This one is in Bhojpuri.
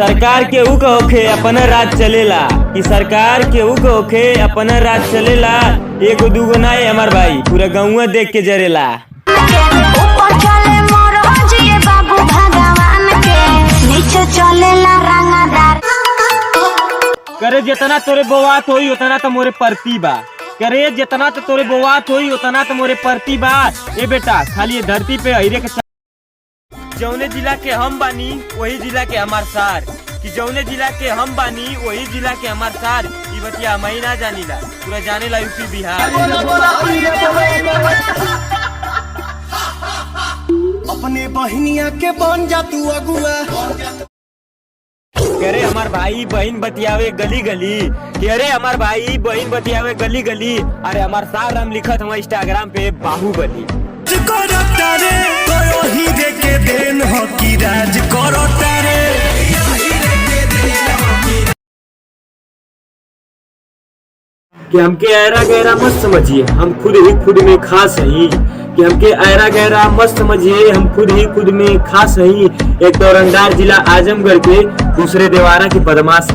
सरकार के ऊ होखे अपन राज चलेला, कि सरकार के ऊ होखे अपन राज चलेला। एगो दूगो नाय हमार भाई पूरा गाँव देख के जरेला। ऊपर चले मोरज ये बाबू भगवान के, नीचे चलेला रंगदार। करे जितना तोरे बोआत होई उतना तो मोरे परती बा, करे जितना तो तोरे बोआत होई उतना तो मोरे परती बा। ए बेटा खाली ये धरती पे अहिरे के जौने जिला के हम बानी वही जिला के हमार सार, कि जौने जिला के हम बानी वही जिला के हमार सार। ई बतिया हम ही ना जानीला, पूरा जानेला यूपी बिहार। अपने बहनिया के बन जा तू अगुआ। अरे हमार भाई बहन बतियावे गली गली, कि अरे हमार भाई बहन बतियावे गली गली। अरे हमार सार हम लिखत हम इंस्टाग्राम पे बाहुबली। के देन हो की राज करो तारे। कि हमके ऐरा गहरा मत समझिए, हम खुद ही खुद में खास हई। कि हमके ऐरा गहरा मत समझिए, हम खुद ही खुद में खास हई। एक दौरंदार जिला आजमगढ़ के, दूसरे देवारा की बदमाश।